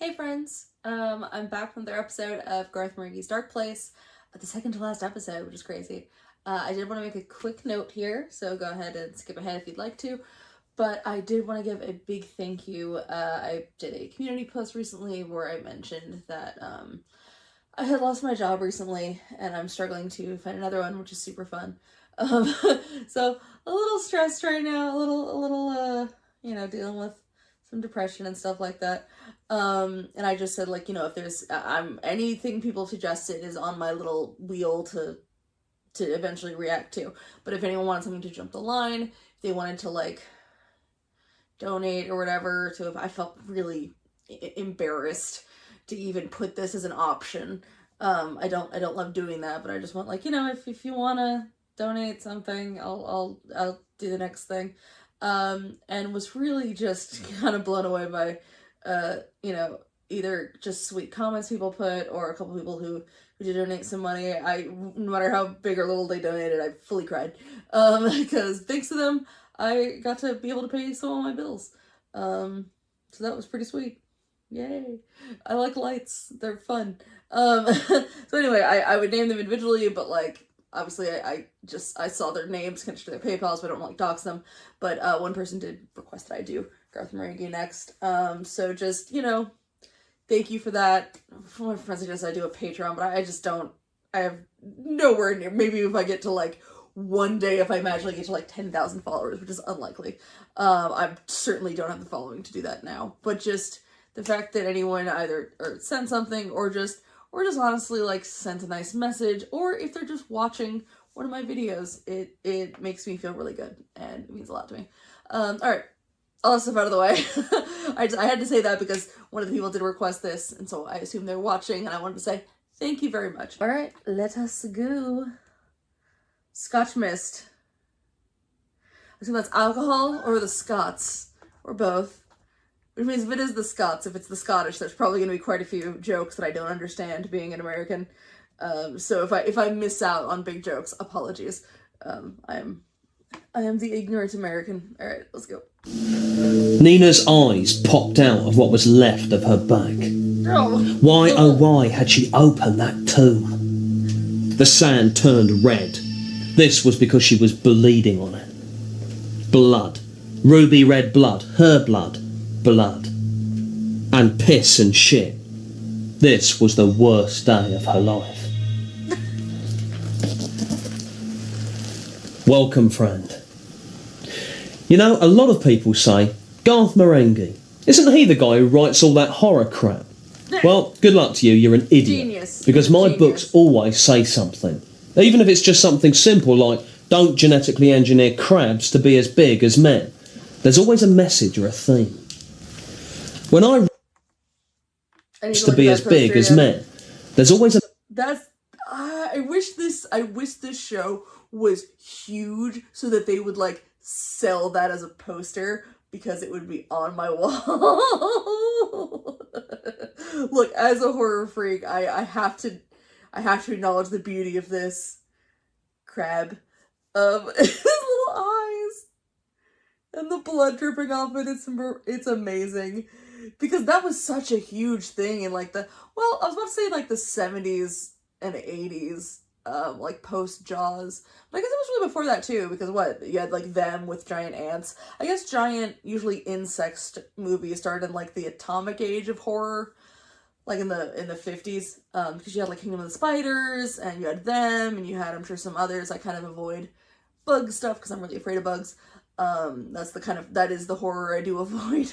Hey friends, I'm back from their episode of Garth Marenghi's Darkplace, the second to last episode, which is crazy. I did want to make a quick note here, so go ahead and skip ahead if you'd like to, but I did want to give a big thank you. I did a community post recently where I mentioned that I had lost my job recently, and I'm struggling to find another one, which is super fun. So a little stressed right now, a little, dealing with some depression and stuff like that. And I just said, like, if there's anything people suggested is on my little wheel to eventually react to. But if anyone wanted something to jump the line, if they wanted to like donate or whatever, if I felt really embarrassed to even put this as an option. I don't love doing that, but I just want, like, if you wanna donate something, I'll do the next thing. And was really just kind of blown away by either just sweet comments people put or a couple people who did donate some money. No matter how big or little they donated, I fully cried. Because thanks to them, I got to be able to pay some of my bills. So that was pretty sweet. Yay. I like lights. They're fun. So anyway, I would name them individually, but like, obviously I saw their names connected to their PayPal, so I don't like dox them. But one person did request that I do Garth Marenghi next. So just, thank you for that. My friends suggest I do a Patreon, but I have nowhere near, maybe if I get to like one day, if I magically get to like 10,000 followers, which is unlikely. I certainly don't have the following to do that now, but just the fact that anyone either sent something or just honestly like sent a nice message, or if they're just watching one of my videos, it makes me feel really good and it means a lot to me. All right, all that stuff out of the way. I had to say that because one of the people did request this, and so I assume they're watching, and I wanted to say thank you very much. All right, let us go. Scotch Mist. I assume that's alcohol or the Scots or both. Which means if it is the Scots, if it's the Scottish, there's probably going to be quite a few jokes that I don't understand being an American. So if I miss out on big jokes, apologies. I am the ignorant American. All right, let's go. Nina's eyes popped out of what was left of her bag. Oh. Why, oh why, had she opened that tomb? The sand turned red. This was because she was bleeding on it. Blood. Ruby red blood. Her blood. Blood. And piss and shit. This was the worst day of her life. Welcome, friend. You know, a lot of people say, Garth Marenghi, isn't he the guy who writes all that horror crap? Well, good luck to you, you're an idiot. Genius. Because my books always say something. Even if it's just something simple like, don't genetically engineer crabs to be as big as men. There's always a message or a theme. When I to be as big as men, there's always a... I wish this show was huge so that they would like sell that as a poster, because it would be on my wall. Look, as a horror freak, I have to acknowledge the beauty of this crab. His little eyes and the blood dripping off it. It's amazing, because that was such a huge thing in like I was about to say like the 70s and 80s, like post Jaws. But I guess it was really before that too, because you had like them with giant ants. I guess giant, usually insect movies started in like the atomic age of horror, like in the 50s, because you had like Kingdom of the Spiders, and you had them, and you had, I'm sure, some others. I kind of avoid bug stuff because I'm really afraid of bugs. That is the horror I do avoid.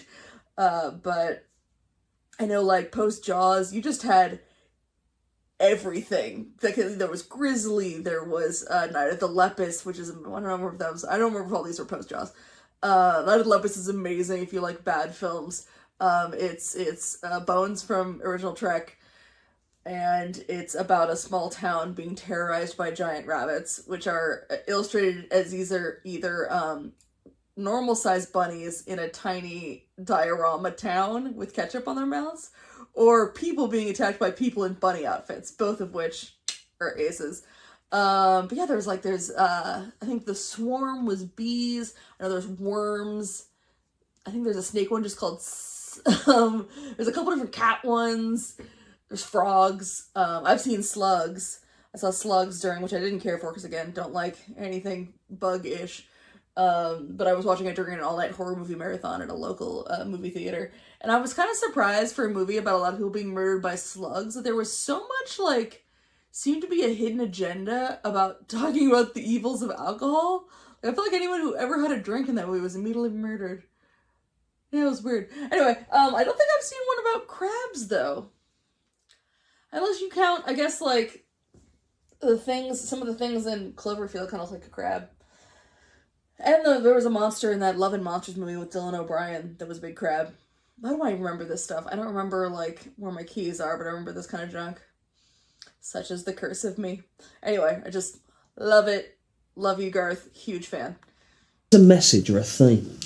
But I know like post Jaws, you just had everything. There was Grizzly, there was Night of the Lepus, which is, I don't remember if all these were post Jaws. Night of the Lepus is amazing if you like bad films. It's Bones from original Trek, and it's about a small town being terrorized by giant rabbits, which are illustrated as either normal-sized bunnies in a tiny diorama town with ketchup on their mouths, or people being attacked by people in bunny outfits, both of which are aces. But yeah, there's I think the swarm was bees. I know there's worms. I think there's a snake one just called cats. There's a couple different cat ones. There's frogs. I've seen slugs. I saw slugs during, which I didn't care for because, again, don't like anything bug-ish. But I was watching it during an all-night horror movie marathon at a local movie theater. And I was kind of surprised for a movie about a lot of people being murdered by slugs that there was so much, like, seemed to be a hidden agenda about talking about the evils of alcohol. Like, I feel like anyone who ever had a drink in that movie was immediately murdered. Yeah, it was weird. Anyway, I don't think I've seen one about crabs, though. Unless you count, I guess, like, some of the things in Cloverfield kind of look like a crab. And there was a monster in that Love and Monsters movie with Dylan O'Brien that was a big crab. How do I remember this stuff? I don't remember, like, where my keys are, but I remember this kind of junk. Such is the curse of me. Anyway, I just love it. Love you, Garth. Huge fan. A message or a theme.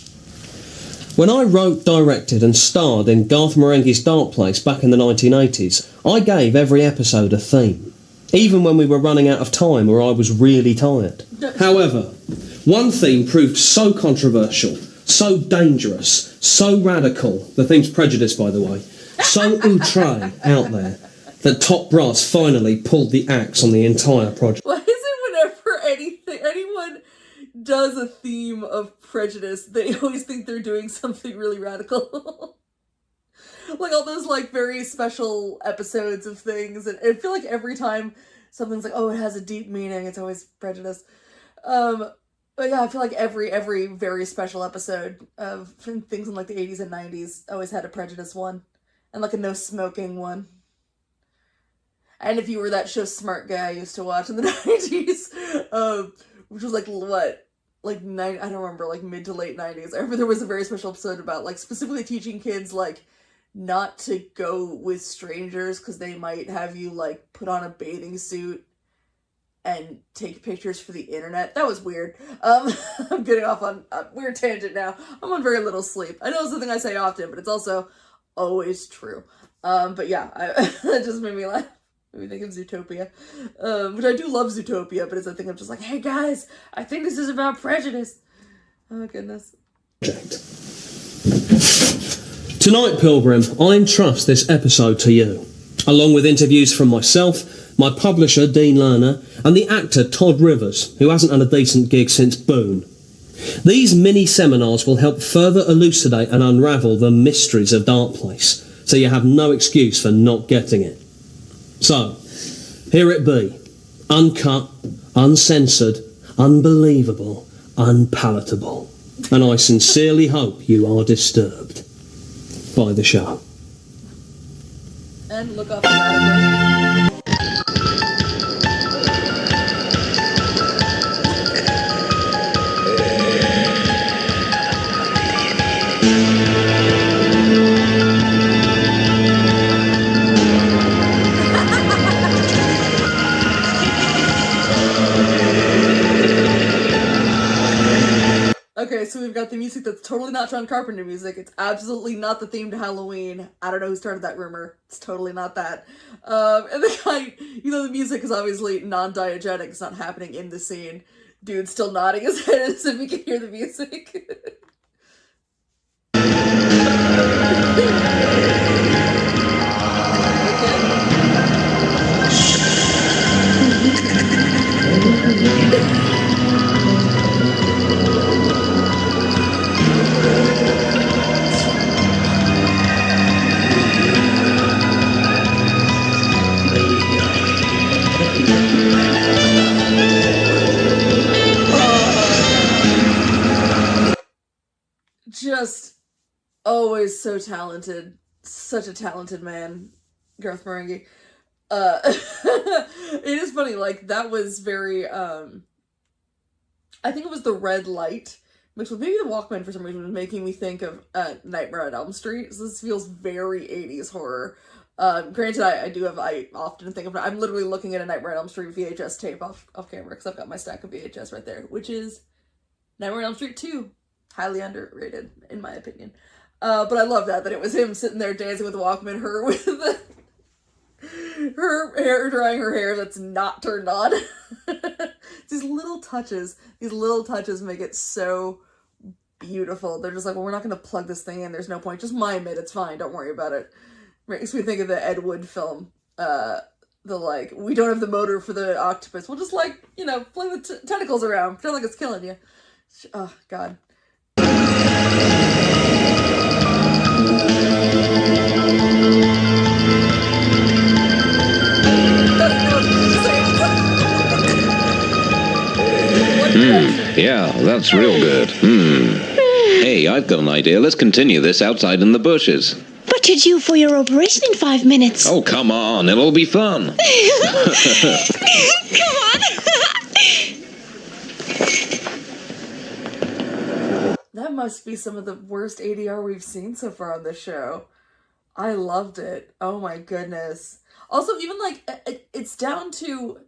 When I wrote, directed and starred in Garth Marenghi's Darkplace back in the 1980s, I gave every episode a theme, even when we were running out of time or I was really tired. However, one theme proved so controversial, so dangerous, so radical, the theme's Prejudice by the way, so outre out there, that Top Brass finally pulled the axe on the entire project. Why is it whenever anyone does a theme of Prejudice, they always think they're doing something really radical? Like all those like very special episodes of things, and I feel like every time something's like, oh, it has a deep meaning, it's always Prejudice. But yeah, I feel like every very special episode of things in like the 80s and 90s always had a Prejudice one, and like a no smoking one. And if you were that show Smart Guy I used to watch in the 90s, which was like, what? Like, I don't remember, like mid to late 90s. I remember there was a very special episode about like specifically teaching kids like not to go with strangers because they might have you like put on a bathing suit and take pictures for the internet. That was weird. I'm getting off on a weird tangent now. I'm on very little sleep. I know it's something I say often, but it's also always true. But yeah, that just made me laugh. Made me think of Zootopia. Which I do love Zootopia, but it's a thing of just like, hey guys, I think this is about prejudice. Oh goodness. Tonight, Pilgrim, I entrust this episode to you, along with interviews from myself, my publisher, Dean Lerner, and the actor, Todd Rivers, who hasn't had a decent gig since Boone. These mini-seminars will help further elucidate and unravel the mysteries of Darkplace, so you have no excuse for not getting it. So, here it be. Uncut, uncensored, unbelievable, unpalatable. And I sincerely hope you are disturbed by the show. And look up automatically. Okay, so we've got the music that's totally not John Carpenter music. It's absolutely not the theme to Halloween. I don't know who started that rumor. It's totally not that. And the guy, you know, the music is obviously non-diegetic. It's not happening in the scene. Dude's still nodding his head as if he can hear the music. Just always so talented. Such a talented man, Garth Marenghi. It is funny, like, that was very, I think it was the red light, mixed with maybe the Walkman for some reason, was making me think of Nightmare on Elm Street. So this feels very 80s horror. Granted, I often think of it. I'm literally looking at a Nightmare on Elm Street VHS tape off camera, because I've got my stack of VHS right there, which is Nightmare on Elm Street 2. Highly underrated, in my opinion. But I love that it was him sitting there dancing with the Walkman, her with her hair, drying her hair that's not turned on. These little touches make it so beautiful. They're just like, well, we're not going to plug this thing in. There's no point. Just mime it. It's fine. Don't worry about it. Makes me think of the Ed Wood film. The, like, we don't have the motor for the octopus. We'll just, like, you know, fling the tentacles around. Pretend like it's killing you. Oh, God. Yeah, that's real good. Hey, I've got an idea. Let's continue this outside in the bushes. But you're due for your operation in 5 minutes. Oh, come on. It'll be fun. Come on. That must be some of the worst ADR we've seen so far on this show. I loved it. Oh my goodness. Also, even like, it's down to,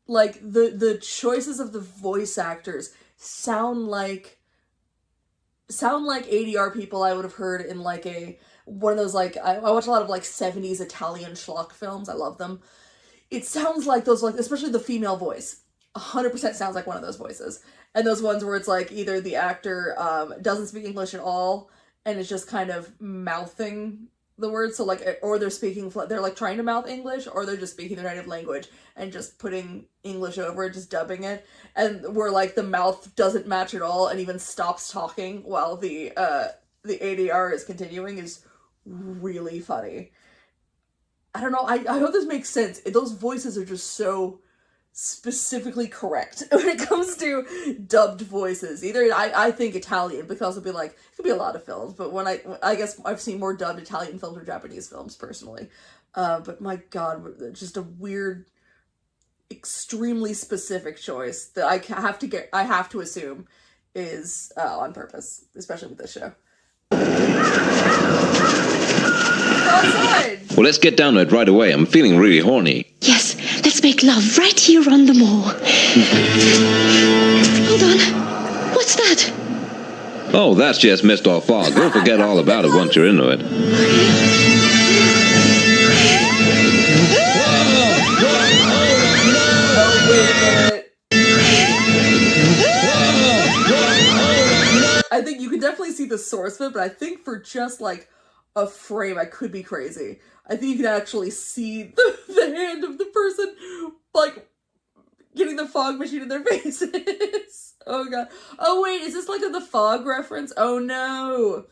like, the choices of the voice actors sound like ADR people I would have heard in, like, one of those, like, I watch a lot of, like, 70s Italian schlock films. I love them. It sounds like those, like, especially the female voice, 100% sounds like one of those voices. And those ones where it's, like, either the actor doesn't speak English at all and is just kind of mouthing the words, so, like, or they're, like, trying to mouth English, or they're just speaking their native language and just putting English over it, just dubbing it, and where, like, the mouth doesn't match at all and even stops talking while the ADR is continuing is really funny. I don't know, I hope this makes sense. Those voices are just so specifically correct when it comes to dubbed voices. Either I think Italian, because it'll be like, it could be a lot of films, but when I guess I've seen more dubbed Italian films or Japanese films personally. But my God, just a weird, extremely specific choice that I have to assume is on purpose, especially with this show. Outside. Well, let's get down to it right away. I'm feeling really horny. Yes, let's make love right here on the moor. Hold on. What's that? Oh, that's just mist or fog. We'll forget all about it once you're into it. I think you can definitely see the source of it, but I think for just, like, a frame, I could be crazy. I think you can actually see the hand of the person, like, getting the fog machine in their faces. Oh, God. Oh, wait, is this, like, the fog reference? Oh, no.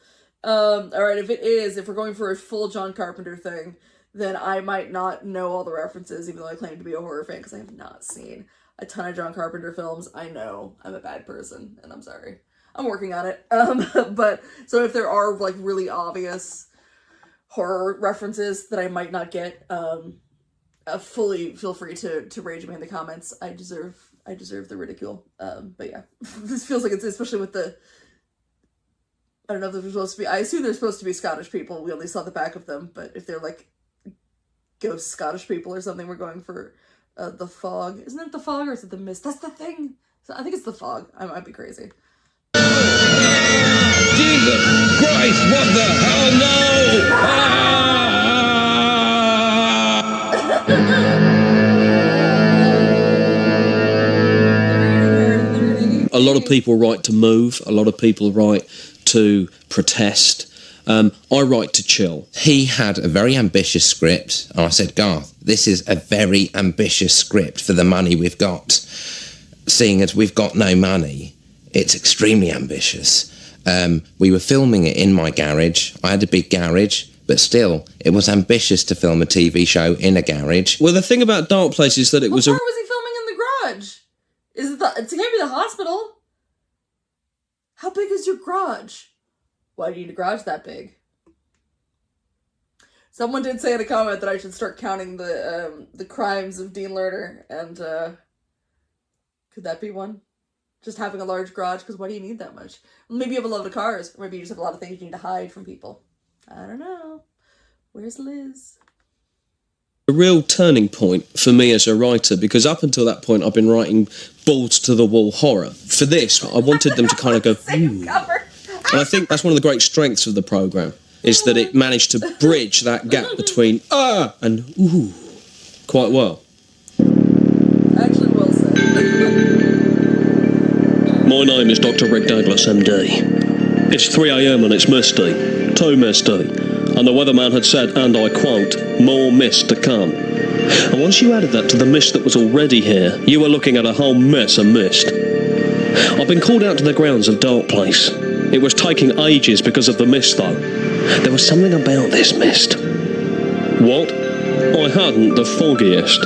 Alright, if we're going for a full John Carpenter thing, then I might not know all the references, even though I claim to be a horror fan, because I have not seen a ton of John Carpenter films. I know I'm a bad person, and I'm sorry. I'm working on it. But, so if there are, like, really obvious horror references that I might not get, fully feel free to rage at me in the comments. I deserve the ridicule. But yeah, this feels like it's, especially with the, I don't know if they're supposed to be, I assume they're supposed to be Scottish people. We only saw the back of them, but if they're, like, ghost Scottish people or something, we're going for the fog. Isn't it the fog, or is it the mist? That's the thing. So I think it's the fog. I might be crazy. Jesus Christ, what the hell, no! A lot of people write to move. A lot of people write to protest. I write to chill. He had a very ambitious script, and I said, Garth, this is a very ambitious script for the money we've got. Seeing as we've got no money, it's extremely ambitious. We were filming it in my garage. I had a big garage, but still, it was ambitious to film a TV show in a garage. Well, the thing about Darkplace is that it was What part was he filming in the garage? It's gonna be the hospital. How big is your garage? Why do you need a garage that big? Someone did say in a comment that I should start counting the crimes of Dean Lerner, and could that be one? Just having a large garage, because why do you need that much? Maybe you have a lot of cars, or maybe you just have a lot of things you need to hide from people. I don't know. Where's Liz? a real turning point for me as a writer, because up until that point I've been writing balls to the wall horror. For this, I wanted them to kind of go, ooh. And I think that's one of the great strengths of the programme, is that it managed to bridge that gap between and ooh quite well. Actually, well said. My name is Dr. Rick Douglas, MD. It's 3 a.m. and it's misty. Too misty. And the weatherman had said, and I quote, more mist to come. And once you added that to the mist that was already here, you were looking at a whole mess of mist. I've been called out to the grounds of Darkplace. It was taking ages because of the mist, though. There was something about this mist. What? I hadn't the foggiest.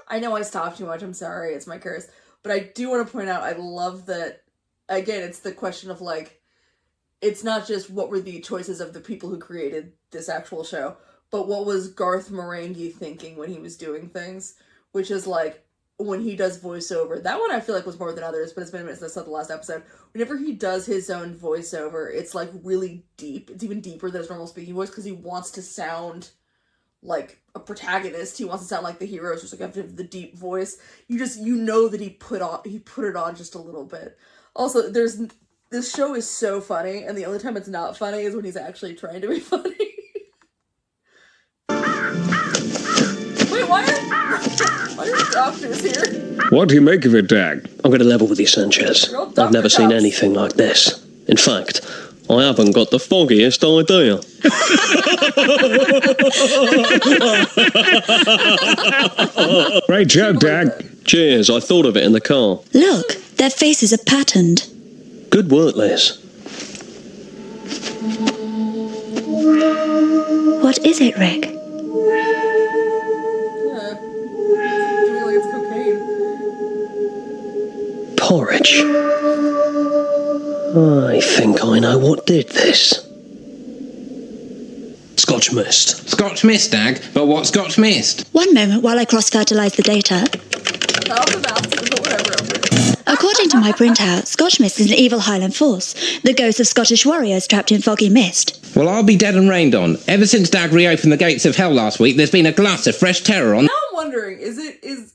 I know I stopped too much, I'm sorry, it's my curse. But I do want to point out, I love that, again, it's the question of, like, it's not just what were the choices of the people who created this actual show, but what was Garth Marenghi thinking when he was doing things, which is, like, when he does voiceover, that one I feel like was more than others, but it's been a minute since I saw the last episode. Whenever he does his own voiceover, it's, like, really deep. It's even deeper than his normal speaking voice, because he wants to sound like a protagonist. He wants to sound like the hero, so it's like the deep voice. You know that he put it on just a little bit. Also, this show is so funny, and the only time it's not funny is when he's actually trying to be funny. Wait, why are doctors here? What do you make of it, Dag? I'm going to level with you, Sanchez. I've never seen anything like this. In fact, I haven't got the foggiest idea. Great joke, Dag. Cheers, I thought of it in the car. Look, their faces are patterned. Good work, Liz. What is it, Rick? Doing like it's cocaine. Porridge. I think I know what did this. Scotch Mist. Scotch Mist, Dag? But what Scotch Mist? One moment while I cross-fertilise the data. According to my printout, Scotch Mist is an evil Highland force, the ghosts of Scottish warriors trapped in foggy mist. Well, I'll be dead and rained on. Ever since Dag reopened the gates of hell last week, there's been a glass of fresh terror on... Now I'm wondering, is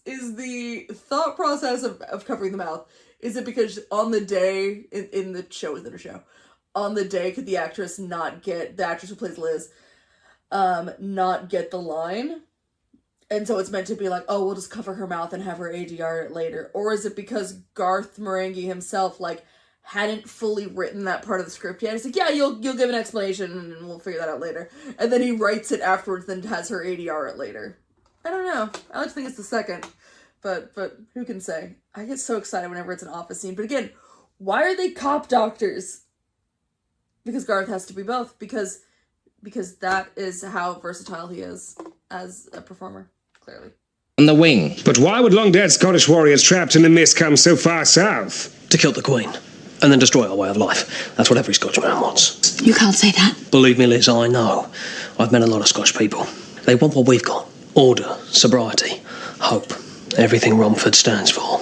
the thought process of covering the mouth, is it because on the day, in the show within a show, on the day could the actress who plays Liz, not get the line? And so it's meant to be like, oh, we'll just cover her mouth and have her ADR it later. Or is it because Garth Marenghi himself, like, hadn't fully written that part of the script yet? He's like, yeah, you'll give an explanation and we'll figure that out later. And then he writes it afterwards, then has her ADR it later. I don't know. I like to think it's the second. But who can say? I get so excited whenever it's an office scene. But again, why are they cop doctors? Because Garth has to be both. Because that is how versatile he is as a performer, clearly. On the wing. But why would long-dead Scottish warriors trapped in the mist come so far south? To kill the Queen. And then destroy our way of life. That's what every Scotchman wants. You can't say that. Believe me, Liz, I know. I've met a lot of Scotch people. They want what we've got. Order, sobriety, hope. Everything Romford stands for.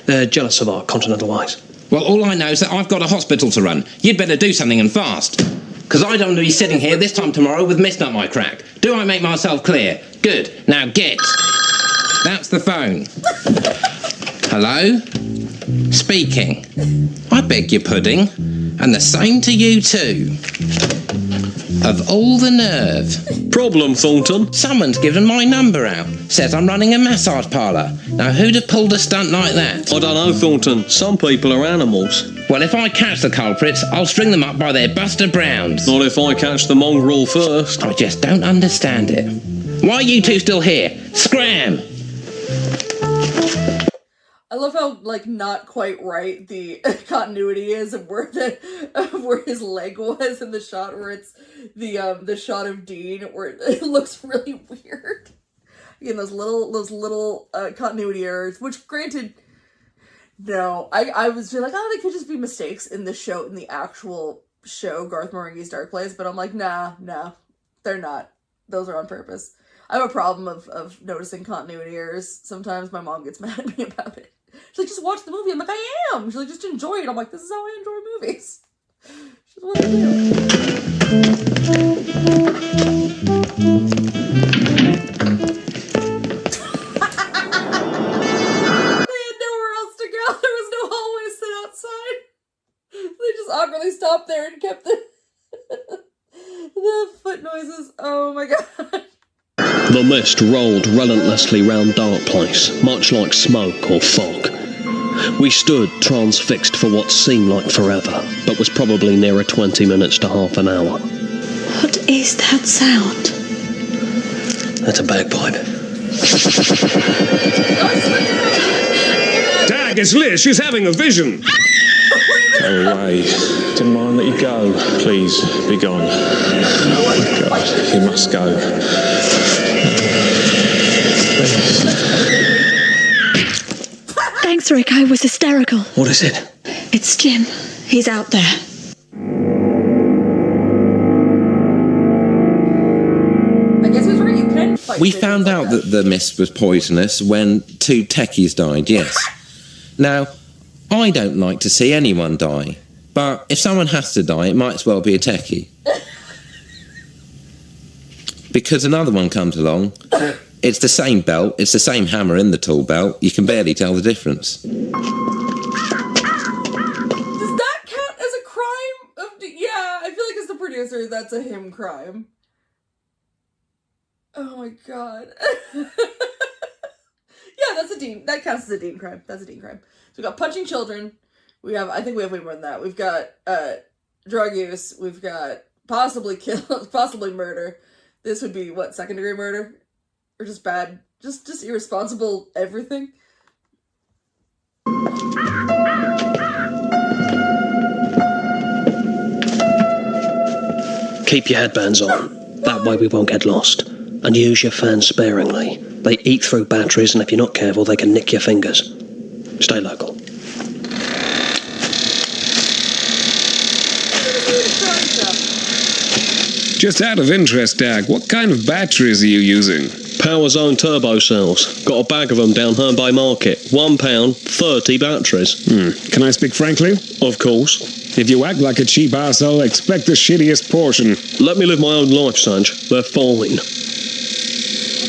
They're jealous of our continental ways. Well, all I know is that I've got a hospital to run. You'd better do something and fast. Because I don't want to be sitting here this time tomorrow with mist up my crack. Do I make myself clear? Good. Now get. That's the phone. Hello? Speaking. I beg your pudding. And the same to you too. Of all the nerve. Problem, Thornton? Someone's given my number out. Says I'm running a massage parlour. Now who'd have pulled a stunt like that? I don't know, Thornton. Some people are animals. Well, if I catch the culprits, I'll string them up by their Buster Browns. Not if I catch the mongrel first. I just don't understand it. Why are you two still here? Scram! I love how, like, not quite right the continuity is of where his leg was in the shot, where it's the shot of Dean, where it looks really weird. Again, those little continuity errors, which granted, no, I was like, oh, they could just be mistakes in the actual show, Garth Marenghi's Darkplace, but I'm like, nah, they're not. Those are on purpose. I have a problem of noticing continuity errors. Sometimes my mom gets mad at me about it. She's like, just watch the movie. I'm like, I am. She's like, just enjoy it. I'm like, this is how I enjoy movies. She's what I do. They had nowhere else to go. There was no hallway to sit outside. They just awkwardly stopped there and kept the foot noises. Oh my god. The mist rolled relentlessly round Darkplace, much like smoke or fog. We stood transfixed for what seemed like forever, but was probably nearer 20 minutes to half an hour. What is that sound? That's a bagpipe. Dag, it's Liz. She's having a vision. Go away. Didn't mind let you go. Please, be gone. Oh, God, you must go. Thanks, Rick. I was hysterical. What is it? It's Jim. He's out there. I guess he's right, you can fight. We things found like out that the mist was poisonous when 2 techies died, yes. Now, I don't like to see anyone die, but if someone has to die, it might as well be a techie. Because another one comes along, it's the same belt, it's the same hammer in the tool belt, you can barely tell the difference. Does that count as a crime? Yeah, I feel like as the producer, that's a him crime. Oh my god. Yeah, that's a Dean. That counts as a Dean crime. That's a Dean crime. So we got punching children. I think we have way more than that. We've got drug use. We've got possibly murder. This would be what, second degree murder? Or just bad, just irresponsible everything? Keep your headbands on. That way we won't get lost. And use your fans sparingly. They eat through batteries, and if you're not careful, they can nick your fingers. Stay local. Just out of interest, Dag, what kind of batteries are you using? Power Zone turbo cells. Got a bag of them down Herne Market. £1, 30 batteries. Can I speak frankly? Of course. If you act like a cheap arsehole, expect the shittiest portion. Let me live my own life, Sanj. They're fine.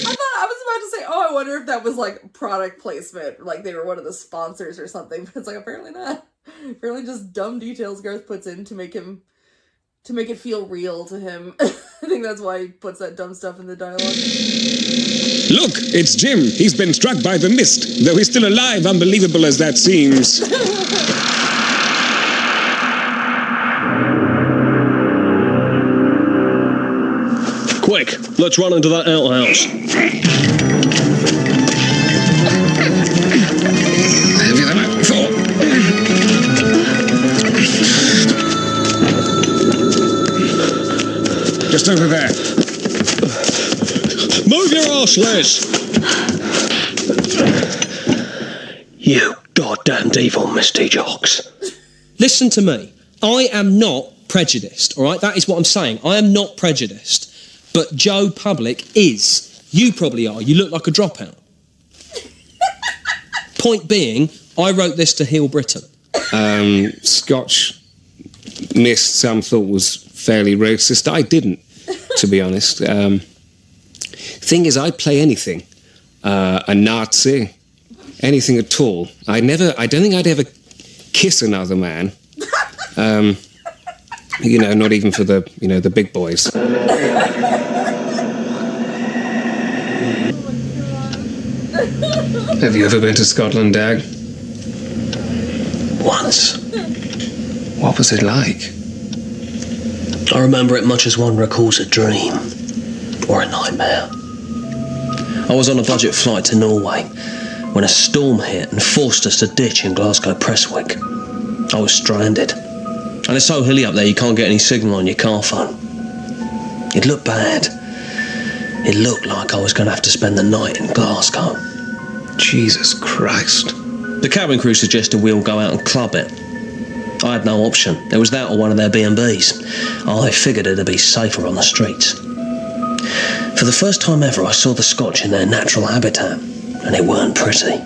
I was about to say, oh, I wonder if that was like product placement, like they were one of the sponsors or something, but it's like apparently not. Apparently just dumb details Garth puts in to make it feel real to him. I think that's why he puts that dumb stuff in the dialogue. Look, it's Jim. He's been struck by the mist, though he's still alive, unbelievable as that seems. Quick, let's run into that outhouse. Heavier than I thought. Just over there. Move your arse, Liz! You goddamned evil Misty Jocks. Listen to me. I am not prejudiced, alright? That is what I'm saying. I am not prejudiced. But Joe Public is. You probably are. You look like a dropout. Point being, I wrote this to heal Britain. Scotch Mist, some thought was fairly racist. I didn't, to be honest. Thing is, I'd play anything. A Nazi, anything at all. I don't think I'd ever kiss another man. Not even for the big boys. Have you ever been to Scotland, Dag? Once. What was it like? I remember it much as one recalls a dream. Or a nightmare. I was on a budget flight to Norway when a storm hit and forced us to ditch in Glasgow Prestwick. I was stranded. And it's so hilly up there you can't get any signal on your car phone. It looked bad. It looked like I was going to have to spend the night in Glasgow. Jesus Christ. The cabin crew suggested we all go out and club it. I had no option. It was that or one of their B&Bs. I figured it'd be safer on the streets. For the first time ever, I saw the Scotch in their natural habitat, and it weren't pretty.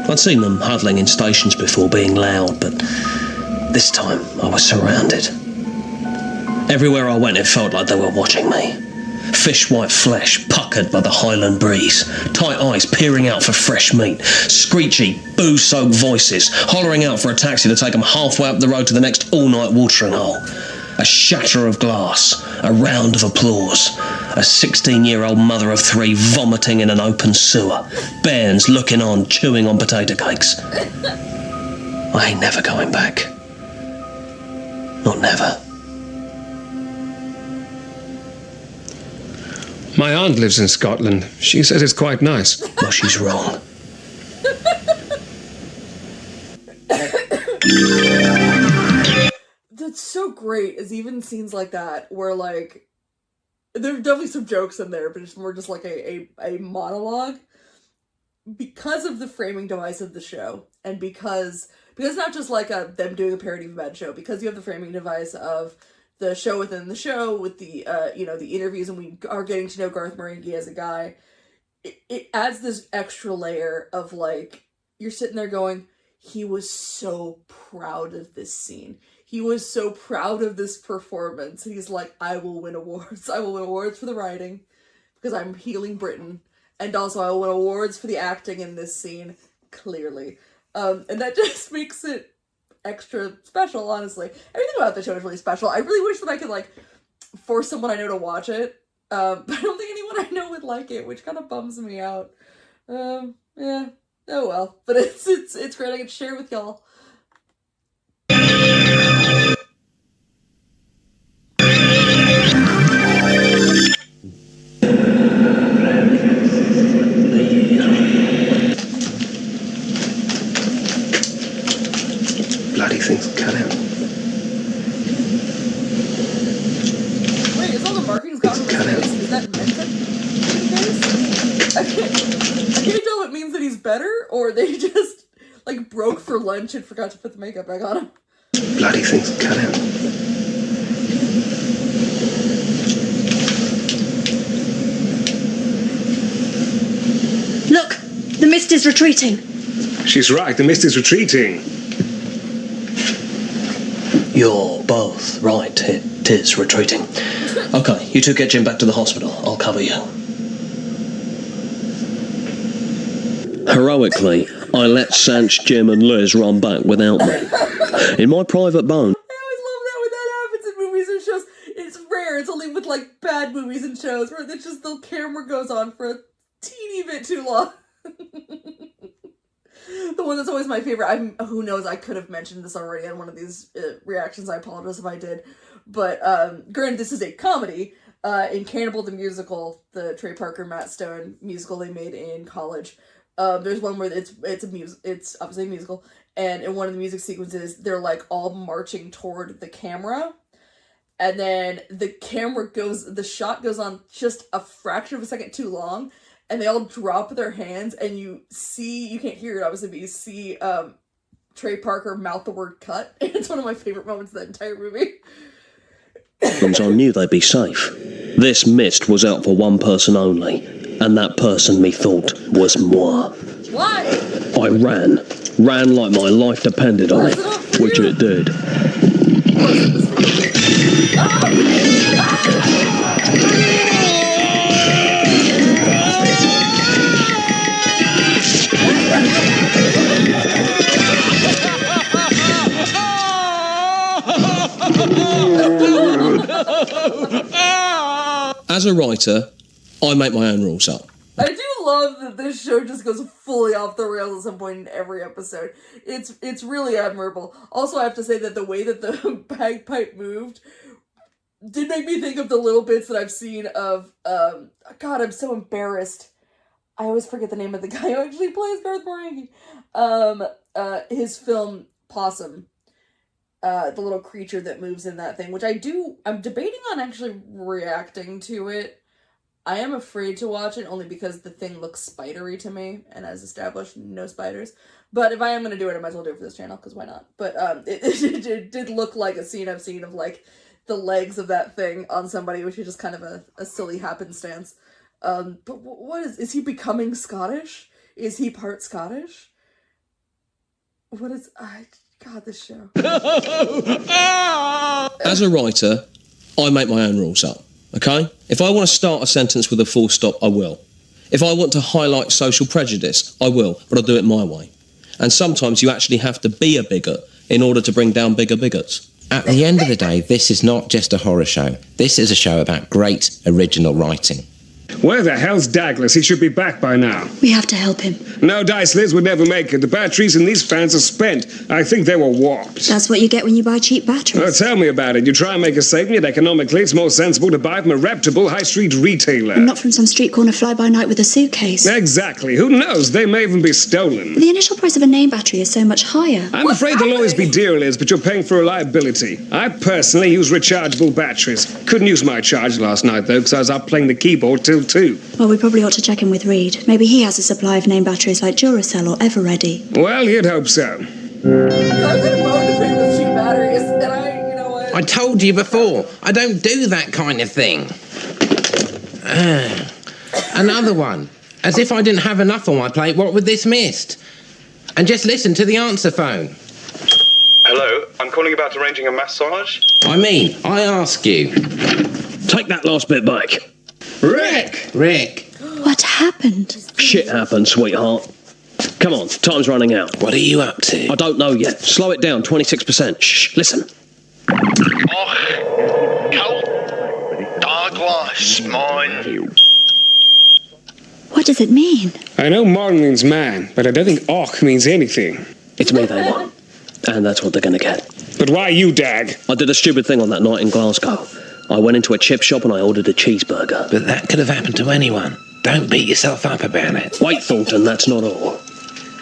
I'd seen them huddling in stations before being loud, but this time I was surrounded. Everywhere I went, it felt like they were watching me. Fish-white flesh puckered by the Highland breeze, tight eyes peering out for fresh meat, screechy, booze-soaked voices hollering out for a taxi to take them halfway up the road to the next all-night watering hole. A shatter of glass, a round of applause, a 16-year-old mother of three vomiting in an open sewer, bairns looking on, chewing on potato cakes. I ain't never going back. Not never. My aunt lives in Scotland. She says it's quite nice. Well, she's wrong. That's so great, is even scenes like that where, like, there are definitely some jokes in there, but it's more just like a monologue. Because of the framing device of the show, and because not just like them doing a parody of a bad show, because you have the framing device of the show within the show with the the interviews, and we are getting to know Garth Marenghi as a guy, it adds this extra layer of, like, you're sitting there going, he was so proud of this scene. He was so proud of this performance. He's like, I will win awards. I will win awards for the writing because I'm healing Britain. And also I will win awards for the acting in this scene, clearly. And that just makes it extra special, honestly. Everything about the show is really special. I really wish that I could, like, force someone I know to watch it. But I don't think anyone I know would like it, which kind of bums me out. Yeah. Oh well. But it's great I can share with y'all. Bloody thing's cut out. Wait, is all the markings gone from his face? Is that meant to be the case? I can't tell if it means that he's better, or they just, like, broke for lunch and forgot to put the makeup back on him. Bloody thing's cut out. Look, the mist is retreating. She's right, the mist is retreating. You're both right. It is retreating. Okay, you two get Jim back to the hospital. I'll cover you. Heroically, I let Sanch, Jim and Liz run back without me. In my private bone. I always love that when that happens in movies and shows. It's rare. It's only with, like, bad movies and shows where it's just the camera goes on for a teeny bit too long. The one that's always my favorite, who knows, I could have mentioned this already on one of these reactions, I apologize if I did, but granted this is a comedy, in Cannibal the Musical, the Trey Parker, Matt Stone musical they made in college, there's one where it's obviously a musical, and in one of the music sequences, they're, like, all marching toward the camera, and then the shot goes on just a fraction of a second too long, and they all drop their hands, and you can't hear it, obviously, but you see Trey Parker mouth the word cut. It's one of my favorite moments of that entire movie. I knew they'd be safe. This mist was out for one person only, and that person, methought, was moi. Why? I ran like my life depended on it, which it did. As a writer, I make my own rules up. I do love that this show just goes fully off the rails at some point in every episode. It's really admirable. Also, I have to say that the way that the bagpipe moved did make me think of the little bits that I've seen of, God, I'm so embarrassed. I always forget the name of the guy who actually plays Garth Marenghi. His film Possum. The little creature that moves in that thing, which I'm debating on actually reacting to it. I am afraid to watch it only because the thing looks spidery to me, and as established, no spiders. But if I am going to do it, I might as well do it for this channel, because why not? But it did look like a scene I've seen of, like, the legs of that thing on somebody, which is just kind of a silly happenstance. But what is he becoming Scottish? Is he part Scottish? What is... God, this show. As a writer, I make my own rules up, okay? If I want to start a sentence with a full stop, I will. If I want to highlight social prejudice, I will, but I'll do it my way. And sometimes you actually have to be a bigot in order to bring down bigger bigots. At the end of the day, this is not just a horror show. This is a show about great original writing. Where the hell's Douglas? He should be back by now. We have to help him. No dice Liz would never make it. The batteries in these fans are spent. I think they were warped. That's what you get when you buy cheap batteries. Oh, tell me about it. You try and make a saving, yet economically it's more sensible to buy from a reputable high street retailer. Not from some street corner fly-by-night with a suitcase. Exactly. Who knows? They may even be stolen. The initial price of a name battery is so much higher. I'm afraid they'll always be dear, Liz, but you're paying for reliability. I personally use rechargeable batteries. Couldn't use my charge last night, though, because I was up playing the keyboard till 2. Well, we probably ought to check in with Reed. Maybe he has a supply of name batteries like Duracell or Everready. Well, you'd hope so. Garth had a bone to pick with cheap batteries, and you know what? I told you before, I don't do that kind of thing. Another one. As if I didn't have enough on my plate, what with this mist? And just listen to the answer phone. Hello, I'm calling about arranging a massage. I ask you. Take that last bit back. Rick! What happened? Shit happened, sweetheart. Come on, time's running out. What are you up to? I don't know yet. Slow it down, 26%. Shh, listen. Darkplace, mine. What does it mean? I know Martin means man, but I don't think Och means anything. It's me they want. And that's what they're gonna get. But why you, Dag? I did a stupid thing on that night in Glasgow. I went into a chip shop and I ordered a cheeseburger. But that could have happened to anyone. Don't beat yourself up about it. Wait, Thornton, that's not all.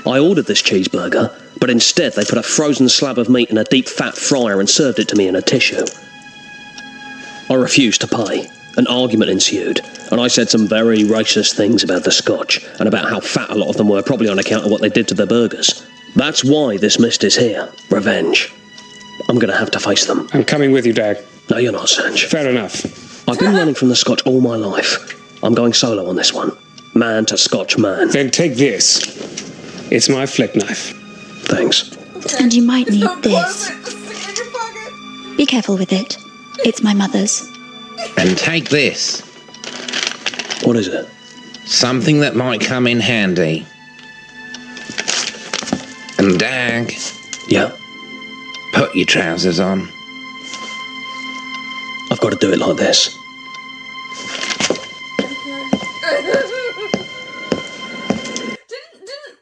I ordered this cheeseburger, but instead they put a frozen slab of meat in a deep fat fryer and served it to me in a tissue. I refused to pay. An argument ensued, and I said some very racist things about the Scotch, and about how fat a lot of them were, probably on account of what they did to their burgers. That's why this mist is here. Revenge. I'm gonna have to face them. I'm coming with you, Dag. No, you're not, Sanj. Fair enough. I've been running from the Scotch all my life. I'm going solo on this one. Man to Scotch man. Then take this. It's my flick knife. Thanks. And you might need this. Stick it in your pocket. Be careful with it. It's my mother's. And take this. What is it? Something that might come in handy. And Dag, Yeah, put your trousers on. I've got to do it like this.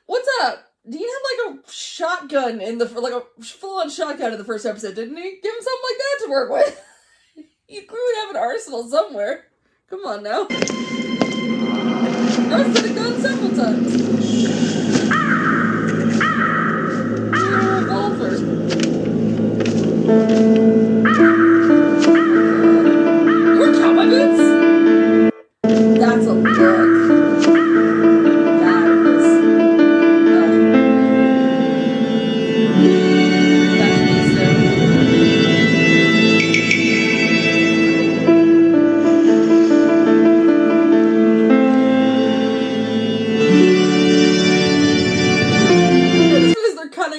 What's up? Dean had like a shotgun in like a full-on shotgun in the first episode, didn't he? Give him something like that to work with. You clearly have an arsenal somewhere. Come on now. I've said a gun several times. Revolver. You wear cowboy boots? That's a look. That is.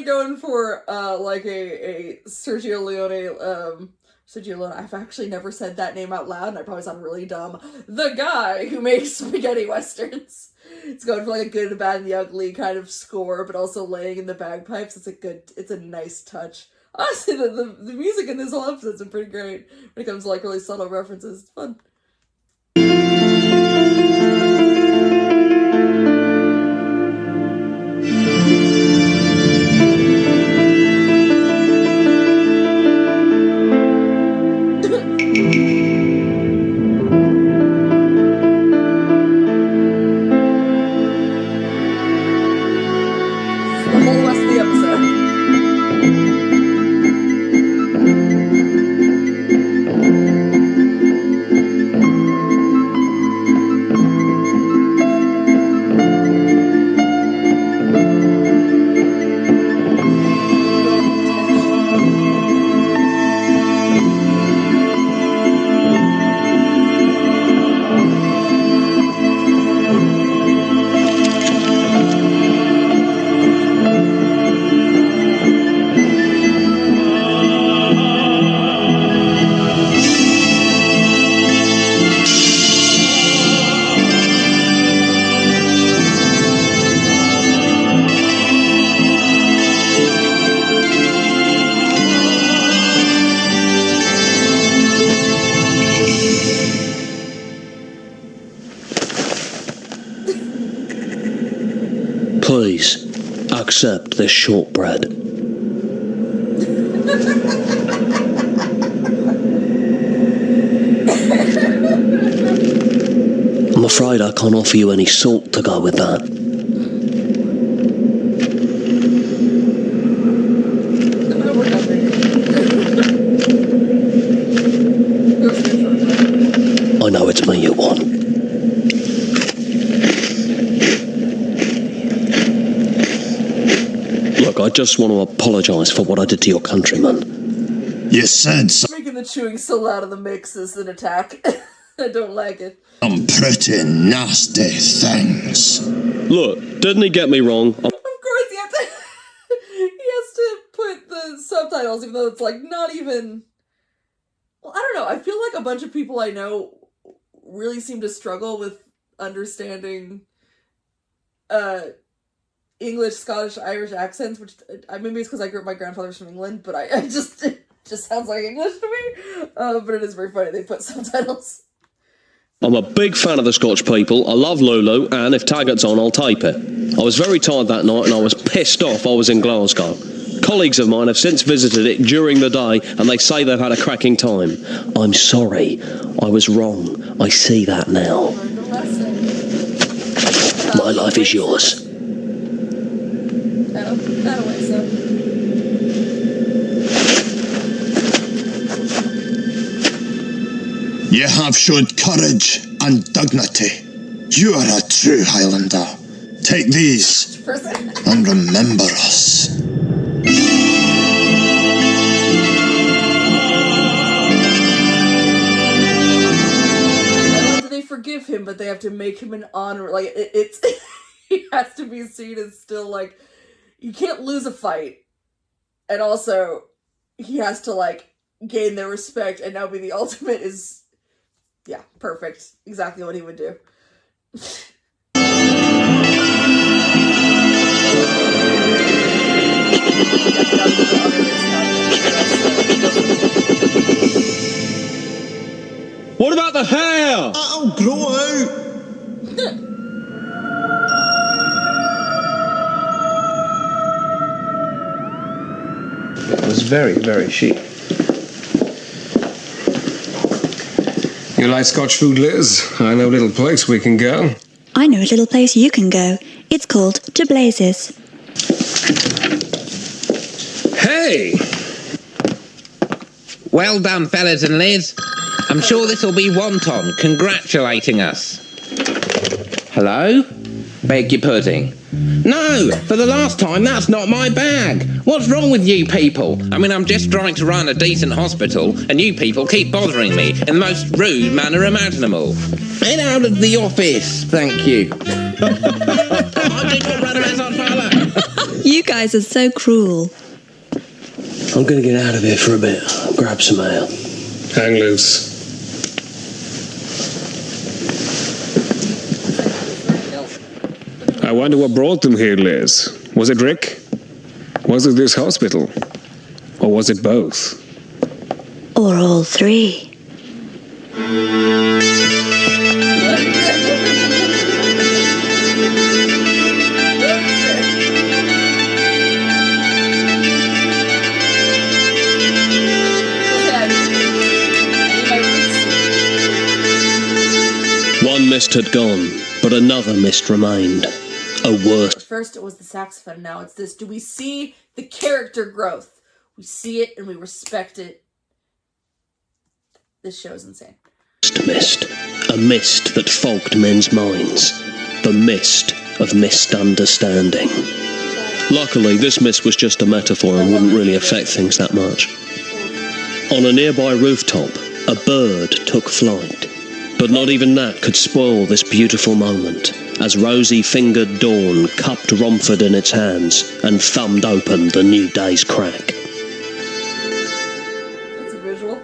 Going for like a Sergio Leone. I've actually never said that name out loud, and I probably sound really dumb. The guy who makes spaghetti westerns. It's going for like a good, the bad, and the ugly kind of score, but also laying in the bagpipes. It's a nice touch. Honestly, the music in this whole episode is pretty great when it comes to like really subtle references. It's fun. Please, accept this shortbread. I'm afraid I can't offer you any salt to go with that. I know it's me you want. Look, I just want to apologise for what I did to your countrymen. You said Making the chewing so loud in the mix is an attack. I don't like it. some pretty nasty things. Look, didn't he get me wrong? Of course, he has to put the subtitles, even though it's like not even. Well, I don't know. I feel like a bunch of people I know really seem to struggle with understanding English, Scottish, Irish accents, which maybe it's because I grew up, my grandfather's from England, but it just sounds like English to me. But it is very funny they put subtitles. I'm a big fan of the Scotch people. I love Lulu, and if Taggart's on, I'll tape it. I was very tired that night, and I was pissed off I was in Glasgow. Colleagues of mine have since visited it during the day, and they say they've had a cracking time. I'm sorry. I was wrong. I see that now. My life is yours. Oh, that way, so. You have showed courage and dignity. You are a true Highlander. Take these and remember us. They forgive him, but they have to make him an honor. Like, it's he has to be seen as still, like, you can't lose a fight. And also, he has to, like, gain their respect and now be the ultimate is... Yeah, perfect. Exactly what he would do. What about the hair? That'll grow out. It was very, very chic. You like Scotch food, Liz? I know a little place we can go. I know a little place you can go. It's called To Blazes. Hey! Well done, fellas and Liz. I'm sure this will be Wonton congratulating us. Hello? Beg your pudding. No, for the last time, that's not my bag. What's wrong with you people? I mean, I'm just trying to run a decent hospital, and you people keep bothering me in the most rude manner imaginable. Get out of the office, thank you. I did not run a mess on fire. You guys are so cruel. I'm going to get out of here for a bit. I'll grab some ale. Hang loose. I wonder what brought them here, Liz. Was it Rick? Was it this hospital? Or was it both? Or all three. One mist had gone, but another mist remained. A worse. First it was the saxophone, now it's this. Do we see the character growth? We see it and we respect it. This show's insane. Mist. A mist that fogged men's minds. The mist of misunderstanding. Luckily, this mist was just a metaphor and wouldn't really affect things that much. On a nearby rooftop, a bird took flight. But not even that could spoil this beautiful moment, as rosy-fingered dawn cupped Romford in its hands and thumbed open the new day's crack. That's a visual.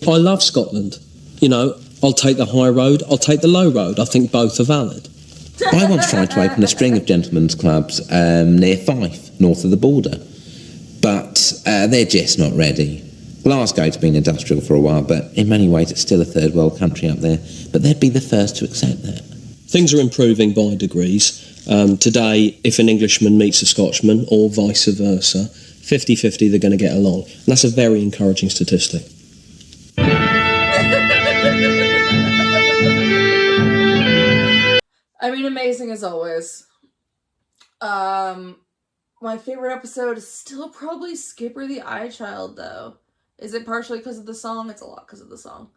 I love Scotland. You know, I'll take the high road, I'll take the low road. I think both are valid. I once tried to open a string of gentlemen's clubs near Fife, north of the border. But they're just not ready. Glasgow's been industrial for a while, but in many ways it's still a third world country up there. But they'd be the first to accept that. Things are improving by degrees. Today, if an Englishman meets a Scotchman, or vice versa, 50-50 they're going to get along. And that's a very encouraging statistic. I mean, amazing as always. My favorite episode is still probably Skipper the Eye Child, though. Is it partially because of the song? It's a lot because of the song.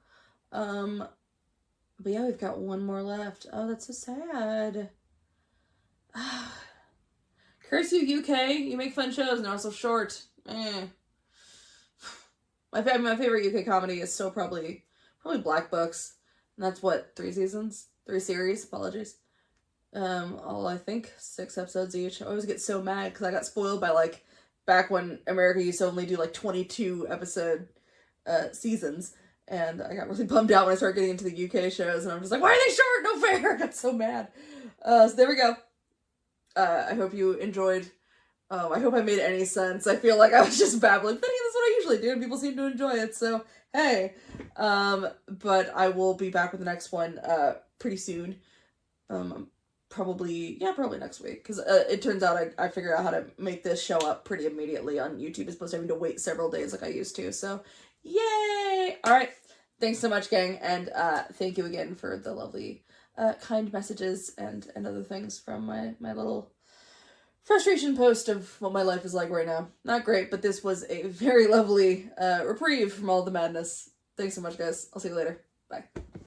But yeah, we've got one more left. Oh, that's so sad. Curse you, UK. You make fun shows and they're also short. My favorite UK comedy is still probably Black Books. And that's what, 3 seasons? 3 series? Apologies. All I think 6 episodes each. I always get so mad because I got spoiled by like back when America used to only do like 22 episode seasons, and I got really bummed out when I started getting into the UK shows, and I'm just like, why are they short? No fair! I got so mad. So there we go. I hope you enjoyed. I hope I made any sense. I feel like I was just babbling, but that's what I usually do, and people seem to enjoy it. So hey, but I will be back with the next one pretty soon. Probably next week, because it turns out I figured out how to make this show up pretty immediately on YouTube as opposed to having to wait several days like I used to. So yay! All right, thanks so much, gang, and thank you again for the lovely kind messages and other things from my little frustration post of what my life is like right now. Not great, but this was a very lovely reprieve from all the madness. Thanks so much, guys. I'll see you later. Bye.